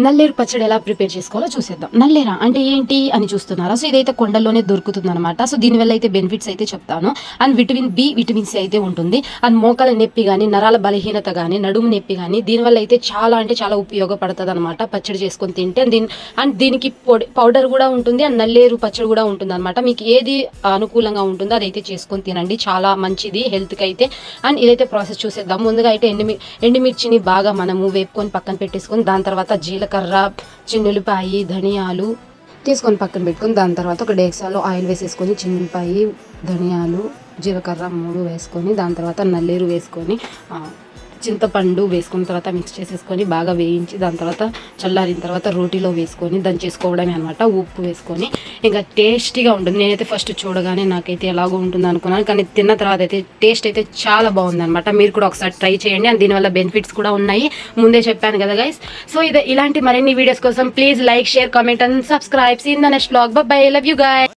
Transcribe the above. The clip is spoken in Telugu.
నల్లేరు పచ్చడి ఎలా ప్రిపేర్ చేసుకోవాలో చూసేద్దాం. నల్లేరా అంటే ఏంటి అని చూస్తున్నారా? సో ఇదైతే కొండల్లోనే దొరుకుతుంది అనమాట. సో దీనివల్ల అయితే బెనిఫిట్స్ అయితే చెప్తాను. And vitamin B, vitamin C అయితే ఉంటుంది. అండ్ మోకాల నొప్పి కానీ, నరాల బలహీనత కానీ, నడుము నొప్పి కానీ దీనివల్ల అయితే చాలా అంటే చాలా ఉపయోగపడుతుంది అనమాట పచ్చడి చేసుకొని తింటే. దీనికి పౌడర్ కూడా ఉంటుంది. అండ్ నల్లేరు పచ్చడి కూడా ఉంటుంది అనమాట. మీకు ఏది అనుకూలంగా ఉంటుందో అదైతే చేసుకొని తినండి, చాలా మంచిది హెల్త్కి అయితే. అండ్ ఇదైతే ప్రాసెస్ చూసేద్దాం. ముందుగా అయితే ఎండుమిర్చిని బాగా మనము వేపుకొని పక్కన పెట్టేసుకొని, దాని తర్వాత జీలకర్ర, చిన్నులపాయి, ధనియాలు తీసుకొని పక్కన పెట్టుకొని, దాని తర్వాత ఒక డేక్సాలో ఆయిల్ వేసేసుకొని చిన్నులపాయి, ధనియాలు, జీలకర్ర 3 వేసుకొని, దాని తర్వాత నల్లేరు వేసుకొని, చింతపండు వేసుకున్న తర్వాత మిక్స్ చేసేసుకొని బాగా వేయించి, దాని తర్వాత చల్లారిన తర్వాత రోటీలో వేసుకొని దంచేసుకోవడమే అనమాట. ఉప్పు వేసుకొని ఇంకా టేస్టీగా ఉంటుంది. నేనైతే ఫస్ట్ చూడగానే నాకైతే ఎలాగో ఉంటుంది అనుకున్నాను, కానీ తిన్న తర్వాత అయితే టేస్ట్ అయితే చాలా బాగుంది అనమాట. మీరు కూడా ఒకసారి ట్రై చేయండి. అండ్ దీనివల్ల బెనిఫిట్స్ కూడా ఉన్నాయి, ముందే చెప్పాను కదా గైస్. సో ఇలాంటి మరిన్ని వీడియోస్ కోసం please like, share, comment and subscribe. See in the next vlog. Bye bye, love you guys.